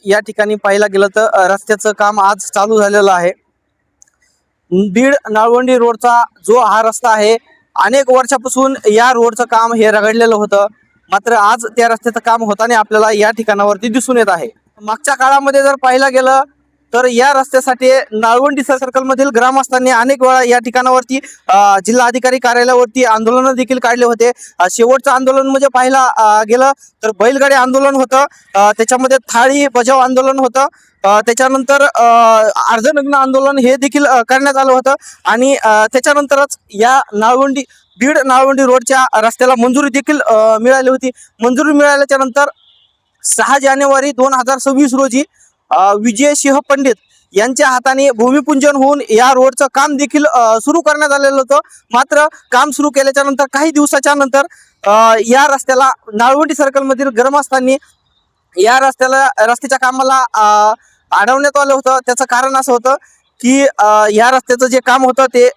या ठिकाणी पाहायला गेलं तर रस्त्याचं काम आज चालू झालेलं आहे। बीड नाळवंडी रोडचा जो हा रस्ता आहे, अनेक वर्षापासून या रोडचं काम हे रगडलेलं होतं, मात्र आज त्या रस्त्याचं काम होताना आपल्याला या ठिकाणावरती दिसून येत आहे। मागच्या काळामध्ये जर पाहायला गेलं तर या रस्त्यासाठी नाळवंडी सर्कल मधील ग्रामस्थांनी अनेक वेळा या ठिकाणावरती जिल्हा अधिकारी कार्यालयावरती आंदोलन देखील काढले होते। शेवटचं आंदोलन म्हणजे पाहायला गेलं तर बैलगाडी आंदोलन होतं, त्याच्यामध्ये थाळी बजाव आंदोलन होतं, त्याच्यानंतर अर्धनग्न आंदोलन हे देखील करण्यात आलं होतं। आणि त्याच्यानंतरच या बीड नाळवंडी रोडच्या रस्त्याला मंजुरी देखील मिळाली होती। मंजुरी मिळाल्याच्या नंतर 6 जानेवारी 2026 रोजी विजय सिंह पंडित यांच्या हाताने भूमिपूजन होऊन या रोडचं काम देखील सुरू करण्यात आलेलं होतं। मात्र काम सुरू केल्याच्या नंतर काही दिवसाच्या नंतर या रस्त्याला नाळवंडी सर्कल मधील ग्रामस्थांनी या रस्त्याच्या कामाला अडवण्यात आलं होतं। त्याचं कारण असं होतं की या रस्त्याचं जे काम होतं ते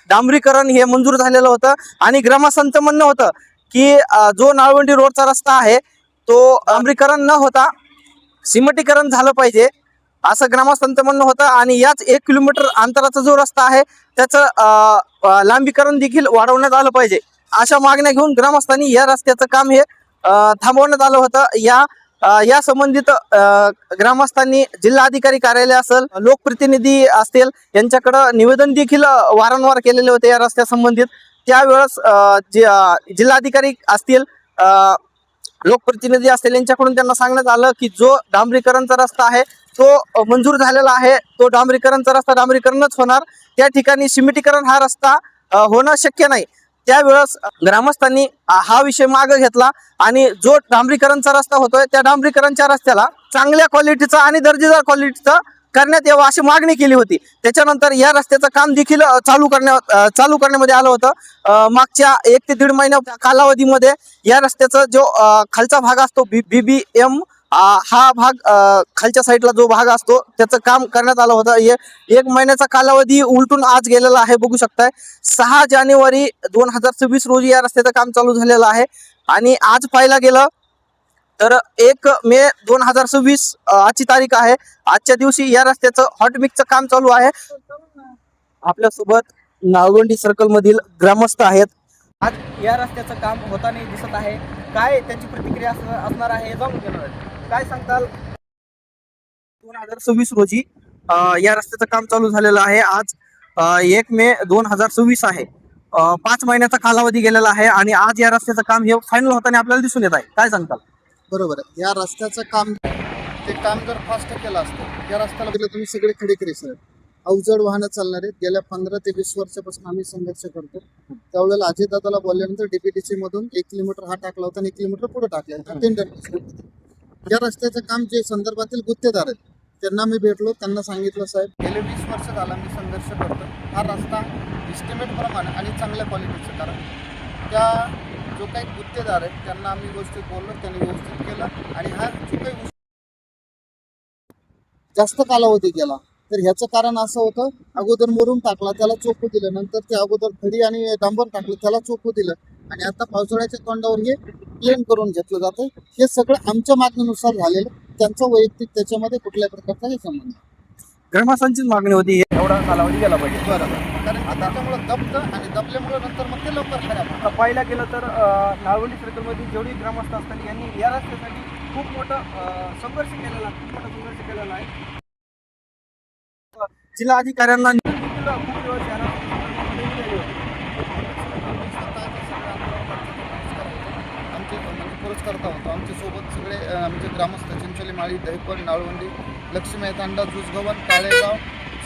डांबरीकरण हे मंजूर झालेलं होतं आणि ग्रामस्थांचं म्हणणं होतं की जो नाळवंडी रोडचा रस्ता आहे तो डांबरीकरण न होता सिमेंटीकरण झालं पाहिजे असं ग्रामस्थांचं म्हणणं होतं। आणि याच 1 किलोमीटर अंतराचा जो रस्ता आहे त्याचं लांबीकरण देखील वाढवण्यात आलं पाहिजे, अशा मागण्या घेऊन ग्रामस्थांनी या रस्त्याचं काम हे थांबवण्यात आलं होतं। या संबंधित ग्रामस्थांनी जिल्हाधिकारी कार्यालय असेल, लोकप्रतिनिधी असतील यांच्याकडे निवेदन देखील वारंवार केलेले होते या रस्त्या संबंधित। त्यावेळेस जिल्हाधिकारी असतील, लोकप्रतिनिधी असतील यांच्याकडून त्यांना सांगण्यात आलं की जो डांबरीकरणचा रस्ता आहे तो मंजूर झालेला आहे, तो डांबरीकरणचा रस्ता डांबरीकरणच होणार, त्या ठिकाणी सिमेंटीकरण हा रस्ता होणं शक्य नाही। त्यावेळेस ग्रामस्थांनी हा विषय मागे घेतला आणि जो डांबरीकरणचा रस्ता होतोय त्या डांबरीकरणच्या रस्त्याला चांगल्या क्वालिटीचा आणि दर्जेदार क्वालिटीचा करण्यात यावं अशी मागणी केली होती। त्याच्यानंतर या रस्त्याचं काम देखील चालू करण्यामध्ये आलं होतं। मागच्या 1 ते 1.5 महिन्या कालावधीमध्ये या रस्त्याचा जो खालचा भाग असतो BBM हा भाग, खालच्या साईडला जो भाग असतो त्याचं काम करण्यात आलं होतं। 1 महिन्याचा कालावधी उलटून आज गेलेला आहे, बघू शकताय। 6 जानेवारी 2026 रोजी या रस्त्याचं काम चालू झालेलं आहे आणि आज पाहायला गेलं तर 1 मे 2026 आजची तारीख आहे। आजच्या दिवशी या रस्त्याचं हॉटमिक्सचं काम चालू आहे। आपल्यासोबत नाळवंडी सर्कल मधील ग्रामस्थ आहेत। आज या रस्त्याचं काम होताना दिसत आहे, काय त्यांची प्रतिक्रिया असणार आहे हे जाणून घेणार आहे। काय सांगताल? 2026 रोजी या रस्त्याचं काम चालू झालेलं आहे। आज 1 मे 2026 आहे। 5 महिन्याचा कालावधी गेलेला आहे आणि आज या रस्त्याचं काम हे फायनल होताना आपल्याला दिसून येत आहे। काय सांगताल? बरोबर आहे, या रस्त्याचं काम जर फास्ट केलं असतं, या रस्त्याला तुम्ही सगळे खडे सर अवजड वाहनं चालणार आहेत। गेल्या 15 ते 20 वर्षापासून आम्ही संघर्ष करतो। त्यावेळेला अजितदादाला बोलल्यानंतर DPTC मधून 1 किलोमीटर हा टाकला होता आणि 1 किलोमीटर पुढे टाकला टेंडर। या रस्त्याचं काम जे संदर्भातील गुत्तेदार आहेत त्यांना मी भेटलो, त्यांना सांगितलं साहेब गेले 20 वर्ष झाला मी संघर्ष करतो, हा रस्ता इस्टिमेट प्रमाणे आणि चांगल्या क्वालिटीचं करा। त्या जो काही गुत्तेदार आहेत त्यांना आम्ही व्यवस्थित बोललो, त्यांनी व्यवस्थित केलं आणि हा जो काही जास्त कालावधी गेला तर ह्याचं कारण असं होतं, अगोदर मुरुम टाकला त्याला चोखू दिलं, नंतर ते अगोदर खडी आणि डांबर टाकलं त्याला चोखू दिलं आणि आता पावसाळ्याच्या तोंडावर हे प्लेन करून घेतलं जातं। हे सगळं आमच्या मागणीनुसार झालेलं, त्यांचा वैयक्तिक त्याच्यामध्ये कुठल्याही प्रकारचा काही संबंध नाही। ग्रामस्थांचीच मागणी होती एवढा कालावधी गेला पाहिजे। बरोबर, कारण आता त्यामुळे दबतं आणि दबल्यामुळे नंतर मग ते लवकर खराब। पाहायला गेलं तर नाळवंडी सर्कलमध्ये जेवढी ग्रामस्थ असतात यांनी या रस्त्यासाठी खूप मोठा संघर्ष केलेला आहे। जिल्हा अधिकाऱ्यांना पुरस्कर्ता होतो। आमच्यासोबत सगळे आमचे ग्रामस्थ चिंचोली, माळी, दहिपड, नाळवंडी, लक्ष्मी, तांडा, जुजगव्हाण, काळेगाव,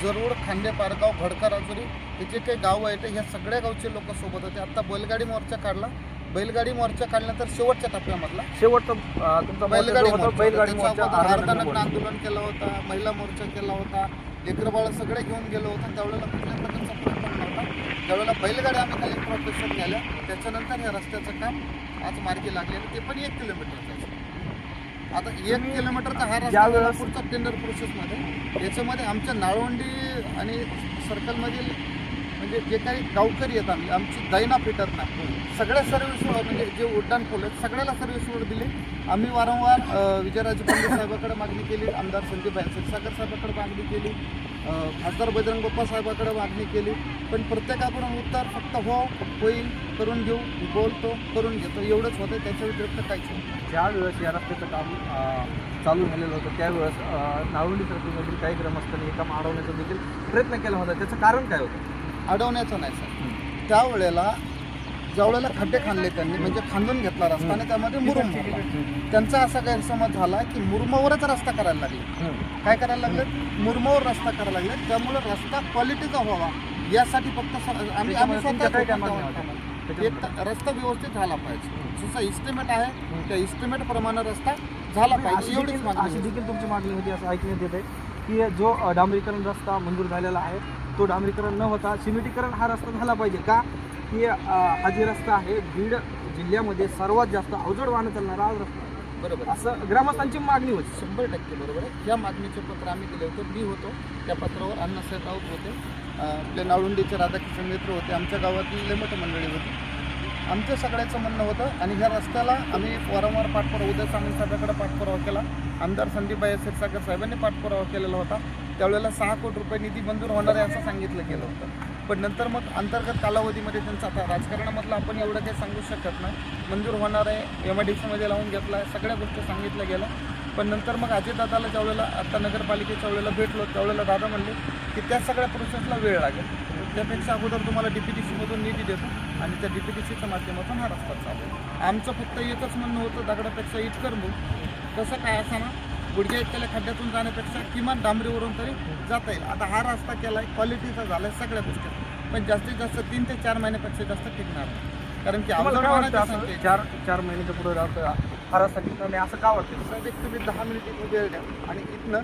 जरूर, खांडे, पारगाव, भडका, राजुरी हे जे काही गाव आहेत ह्या सगळ्या गावचे लोक सोबत होते। आता बैलगाडी मोर्चा काढला, बैलगाडी मोर्चा काढल्यानंतर शेवटच्या टप्प्यामधला तुमचा बैलगाडी मोर्चा आंदोलन केलं होतं, महिला मोर्चा केला होता, लेकरबाळ सगळे घेऊन गेलो होतं। त्यावेळेला कुठल्या प्रकारचा फरक पडला नव्हता। त्यावेळेला बैलगाड्या आम्ही कलेक्टर ऑफिसवर नेल्या, त्याच्यानंतर या रस्त्याचं काम आज मार्गी लागले आणि ते पण 1 किलोमीटरचं आहे। आता 1 किलोमीटरचा हा रस्ता पुढचा टेंडर प्रोसेसमध्ये याच्यामध्ये आमच्या नाळवंडी आणि सर्कलमधील म्हणजे जे काही गावकरी आहेत आमची दैना फिटत नाही. सगळ्या सर्व्हिस रोड म्हणजे जे उड्डाण खोल आहेत सगळ्याला सर्व्हिस रोड दिली. आम्ही वारंवार विजयराजे पाटील साहेबाकडे मागणी केली, आमदार संदीप क्षीरसागर साहेबाकडे मागणी केली, खासदार बजरंग बाप्पा साहेबाकडे मागणी केली, पण प्रत्येकाकडून उत्तर फक्त हो, होईल, करून घेऊ, बोलतो, करून घेतो एवढंच होतं. त्याच्या व्यतिरिक्त काहीच नाही. ज्या वेळेस या रस्त्याचं काम चालू झालेलं होतं त्यावेळेस नाळवंडी सर्कलमधील काही ग्रामस्थांनी हे काम अडवण्याचा देखील प्रयत्न केला होता. त्याचं कारण काय होतं? अडवण्याचं नाही सर. त्यावेळेला ज्यावेळेला खड्डे खांदले त्यांनी म्हणजे खांदून घेतला रस्ता आणि त्यामध्ये मुरुम भरला. त्यांचा असा गैरसमज झाला की मुरुमावरच रस्ता करायला लागले. काय करायला लागले? मुरुमावर रस्ता करायला लागले. त्यामुळे रस्ता क्वालिटीचा व्हावा यासाठी फक्त आम्ही स्वतः एक रस्ता व्यवस्थित झाला पाहिजे. जसं इस्टिमेट आहे त्या इस्टिमेट प्रमाणे रस्ता झाला पाहिजे एवढीच मागणी. अशी देखील तुमची मागणी होती असं ऐकण्यात येते की जो डांबरीकरण रस्ता मंजूर झालेला आहे तो डांबरीकरण न होता सिमेंटीकरण हा रस्ता झाला पाहिजे का? की हा जे रस्ता आहे बीड जिल्ह्यामध्ये सर्वात जास्त अवजड वाहनं चालणारा हा रस्ता बरोबर असं ग्रामस्थांची मागणी होती. 100% बरोबर आहे. या मागणीचे पत्र आम्ही दिले होते. मी होतो त्या पत्रावर अण्णासाहेब राऊत होते, आपले नाळवंडीचे राधाकृष्ण मित्र होते, आमच्या गावातील लेमट मंडळी होती. आमचं सगळ्याचं म्हणणं होतं आणि ह्या रस्त्याला आम्ही वारंवार पाठपुरावा उदय सामंत साहेबांकडे पाठपुरावा केला. आमदार संदीप क्षीरसागर साहेबांनी पाठपुरावा केलेला होता. त्यावेळेला 6 कोटी रुपये निधी मंजूर होणार आहे असं सांगितलं गेलं होतं. पण नंतर मग अंतर्गत कालावधीमध्ये त्यांचं आता राजकारणामधलं आपण एवढं काही सांगू शकत नाही. मंजूर होणार आहे, MIDCमध्ये लावून घेतला आहे, सगळ्या गोष्टी सांगितल्या गेल्या. पण नंतर मग अजितदादाला ज्यावेळेला आता नगरपालिकेच्या वेळेला भेटलो त्यावेळेला दादा म्हणले की त्या सगळ्या प्रोसेसला वेळ लागेल, त्यापेक्षा अगोदर तुम्हाला DPTCमधून निधी देतो आणि त्या DPTCच्या माध्यमातून हा रस्ता चालू. आमचं फक्त एकच म्हणणं होतं दगडापेक्षा इट कर मग कसं काय असा ना गुडघ्या इतक्या खड्ड्यातून जाण्यापेक्षा किमान डांबरीवरून तरी जाता येईल. आता हा रस्ता केला आहे क्वालिटीचा झाला आहे सगळ्या गोष्टी, पण जास्तीत जास्त 3 ते 4 महिन्यापेक्षा जास्त टिकणार नाही. कारण की अवजड वाहनाची संख्या आहे. 4 महिन्याच्या पुढे हा रस्ता टिकणार नाही असं का वाटतं? सर तुम्ही 10 मिनिट वेळ द्या आणि इथनं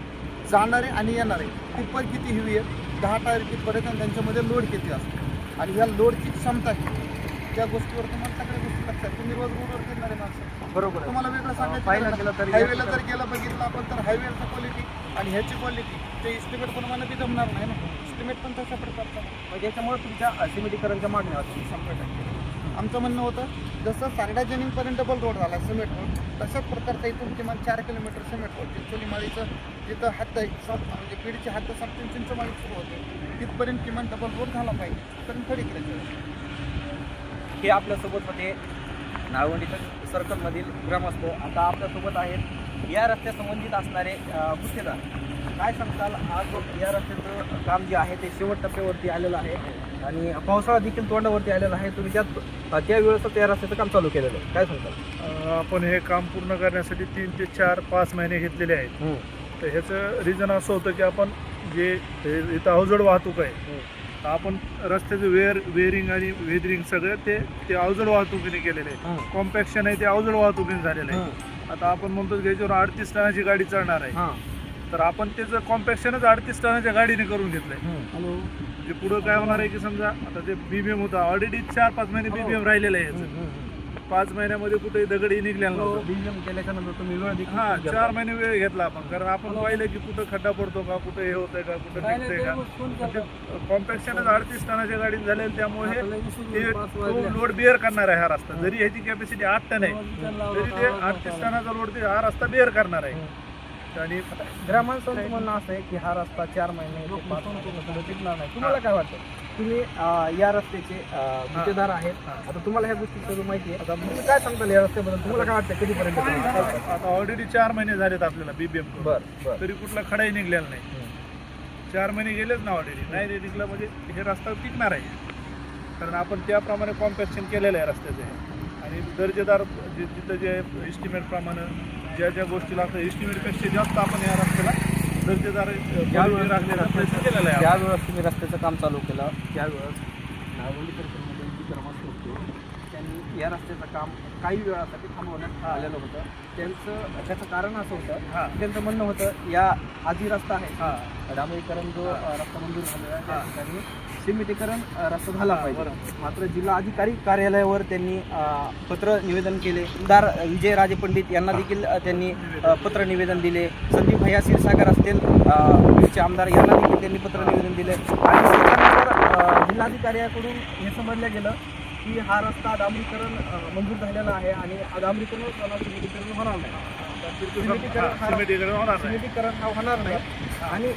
जाणारे आणि येणारे टिप्पर किती हेवी आहे, 10 टायर कितपर्यंत आणि त्यांच्यामध्ये लोड किती असतो आणि ह्या लोडची क्षमता किती, त्या गोष्टीवर तुम्हाला सगळ्या गोष्टी लक्षात. तुम्ही रोज रोडवर फिरणारे माणसं बरोबर तुम्हाला वेगळं सांगायचं हायवेला जर गेलं बघितलं आपण तर हायवेचं क्वालिटी आणि ह्याची क्वालिटी ते इस्टिमेट प्रमाणे बी जमणार नाही ना. इस्टिमेट पण तशा प्रकारचा म्हणजे याच्यामुळे तुमच्या सिमेंटीकरणच्या मागण्या होत्या. 100% आमचं म्हणणं होतं जसं सारडाजनिंगपर्यंत डबल रोड झाला सिमेंट रोड तशाच प्रकारचा इथून किमान 4 किलोमीटर सिमेंट रोड चिंचोलीमाळीचं जिथं हद्द आहे म्हणजे बीडची हद्द संपते चिंचोमाळी सुरू होते तिथपर्यंत किमान डबल रोड झाला पाहिजे. कारण खडी करायचं हे आपल्यासोबत होते नाळवंडी सर्कलमधील ग्रामस्थ. आता आपल्यासोबत आहेत या रस्त्या संबंधित असणारे गुत्तेदार. काय सांगताल, आज या रस्त्याचं काम जे आहे ते शेवट टप्प्यावरती आलेलं आहे आणि पावसाळा देखील तोंडावरती आलेला आहे. तुम्ही त्यावेळेस त्या रस्त्याचं काम चालू केलेलं आहे, काय सांगताल? आपण हे काम पूर्ण करण्यासाठी 3 ते 4-5 महिने घेतलेले आहेत. तर ह्याचं रिझन असं होतं की आपण जे इथं अवजड वाहतूक आहे आपण रस्त्याचं वेअरिंग आणि वेदरिंग सगळं ते अवजड वाहतुकीने केलेलं आहे. कॉम्पॅक्शन आहे ते अवजड वाहतुकीने झालेलं आहे. आता आपण म्हणतो की याच्यावर 38 टनाची गाडी चालणार आहे तर आपण त्याचं कॉम्पॅक्शनच 38 टनाच्या गाडीने करून घेतलंय. म्हणजे पुढं काय होणार आहे की समजा आता ते BBM होता ऑलरेडी 4-5 महिने BBM राहिलेलं आहे याचं. 5 महिन्यामध्ये कुठे दगडी निघलेला नव्हतं. BBM केल्याच्यानंतर तुम्ही वेळ देखील 4 महिने वेळ घेतला आपण कारण आपण पाहिलं की कुठं खड्डा पडतो का कुठं हे होतंय का कुठं निघतंय का. कॉम्पॅक्शनच 38 टनाच्या गाडीत झालेलं त्यामुळे ते लोड बेअर करणार आहे हा रस्ता. जरी ह्याची कॅपॅसिटी 8 टन आहे तरी ते 38 टनाचा लोड हा रस्ता बेअर करणार आहे. आणि ग्रामांचं म्हणणं असं आहे की हा रस्ता 4 महिने ते 5 महिने टिकणार नाही. तुम्हाला काय वाटतं? तुम्ही या रस्त्याचे गुत्तेदार आहेत. आता तुम्हाला ह्या गोष्टी सगळं माहिती आहे. आता तुम्ही काय सांगताल या रस्त्याबद्दल? तुम्हाला काय वाटतं कधीपर्यंत? आता ऑलरेडी 4 महिने झालेत आपल्याला BBM बरं तरी कुठला खडाही निघलेला नाही. 4 महिने गेलेच ना ऑलरेडी नाही निघलं म्हणजे हे रस्ता टिकणार आहे कारण आपण त्याप्रमाणे कॉम्पॅक्शन केलेलं आहे रस्त्याचे आणि दर्जेदार जिथं जे इस्टिमेटप्रमाणे ज्या गोष्टी लागतात इस्टिमेटपेक्षा जास्त आपण या रस्त्याला दर्जेदार केलेलं आहे. ज्यावेळेस तुम्ही रस्त्याचं काम चालू केलं त्यावेळेस नाळवंडी सर्कलमध्ये जी ग्रामस्थ होते त्यांनी या रस्त्याचं काम काही वेळासाठी थांबवण्यात आलेलं होतं. त्याचं कारण असं होतं त्यांचं म्हणणं होतं या आधी रस्ता आहे डांबरीकरण जो रस्ता मंजूर झालेला आहे त्या ठिकाणी सिमेंटीकरण रस्ता झाला पाहिजे. मात्र जिल्हा अधिकारी कार्यालयावर त्यांनी पत्र निवेदन केले. आमदार विजयराजे पंडित यांना देखील त्यांनी पत्र निवेदन दिले. संदीप क्षीरसागर असतील बीडचे आमदार यांना देखील त्यांनी पत्र निवेदन दिले आणि जिल्हाधिकाऱ्याकडून हे समजलं गेलं की हा रस्ता डांबरीकरण मंजूर झालेला आहे आणि डांबरीकरण होणार नाही. सिमेंटीकरण होणार नाही. सिमेंटीकरण हा होणार नाही आणि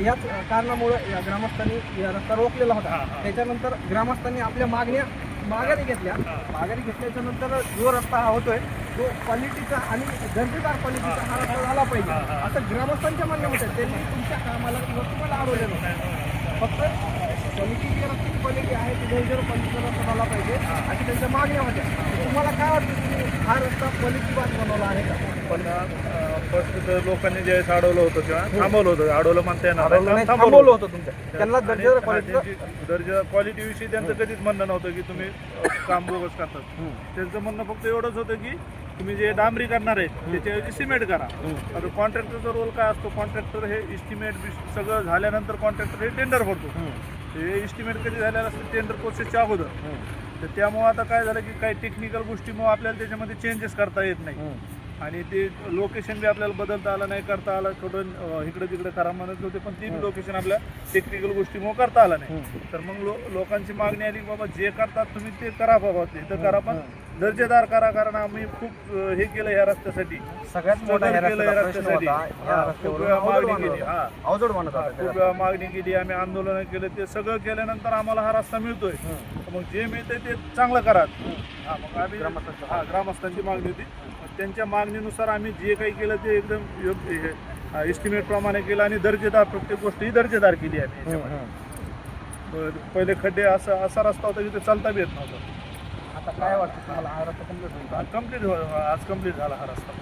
याच कारणामुळे या ग्रामस्थांनी या रस्ता रोखलेला होता. त्याच्यानंतर ग्रामस्थांनी आपल्या मागण्या माघारी घेतल्या. माघारी घेतल्याच्या नंतर जो रस्ता हा होतोय तो क्वालिटीचा आणि दर्जेदार क्वालिटीचा हा रस्ता झाला पाहिजे असं ग्रामस्थांच्या म्हणणं होतं. त्यांनी तुमच्या कामाला किंवा तुम्हाला अडवलेलं नाही. फक्त क्वालिटी जी रस्त्याची क्वालिटी आहे ती दर्जेदार क्वालिटीचा रस्ता झाला पाहिजे अशी त्यांच्या मागण्या होत्या. तुम्हाला काय वाटतं तुम्ही हा रस्ता क्वालिटी बाज बनवला आहे का? पण फर्स्ट तर लोकांनी जे अडवलं होतं किंवा थांबवलं होतं, अडवलं म्हणता येणार नाही, थांबवलं होतं तुमच्या त्यांना दर्जेदार क्वालिटीचं दर्जा क्वालिटीविषयी त्यांचं कधीच म्हणणं नव्हतं की तुम्ही काम बोगस करतात. त्यांचं म्हणणं फक्त एवढंच होतं की तुम्ही जे डांबरी करणार आहेत त्याच्याऐवजी सिमेंट करा. आता कॉन्ट्रॅक्टरचा रोल काय असतो, कॉन्ट्रॅक्टर हे इस्टिमेट सगळं झाल्यानंतर कॉन्ट्रॅक्टर हे टेंडर भरतो. हे इस्टिमेट कधी झालेलं असतं टेंडर प्रोसेसच्या अगोदर. तर त्यामुळं आता काय झालं की काही टेक्निकल गोष्टीमुळे आपल्याला त्याच्यामध्ये चेंजेस करता येत नाही आणि ते लोकेशन बी आपल्याला बदलता आलं नाही, करता आलं. थोडं इकडे तिकडे करा म्हणत होते पण ते बी लोकेशन आपल्या टेक्निकल गोष्टीमुळे करता आलं नाही. तर मग लोकांची मागणी आली बाबा जे करतात तुम्ही ते करा बाबा, तिथं करा पण दर्जेदार करा. कारण आम्ही खूप हे केलं या रस्त्यासाठी, सगळ्यात मोठा केलं या रस्त्यासाठी. खूप वेळा मागणी केली. खूप वेळा मागणी केली, आम्ही आंदोलन केलं. ते सगळं केल्यानंतर आम्हाला हा रस्ता मिळतोय. मग जे मिळतंय ते चांगलं करा. मग आम्ही ग्रामस्थांची मागणी होती. त्यांच्या मागणीनुसार आम्ही जे काही केलं ते एकदम योग्य इस्टिमेट प्रमाणे केलं आणि दर्जेदार प्रत्येक गोष्ट ही दर्जेदार केली आहे. पहिले खड्डे असा रस्ता होता की ते चालता बी येत नव्हता. आता काय वाटतं तुम्हाला हा रस्ता कंप्लीट होईल? कंप्लीट आज कंप्लीट झाला हा रस्ता.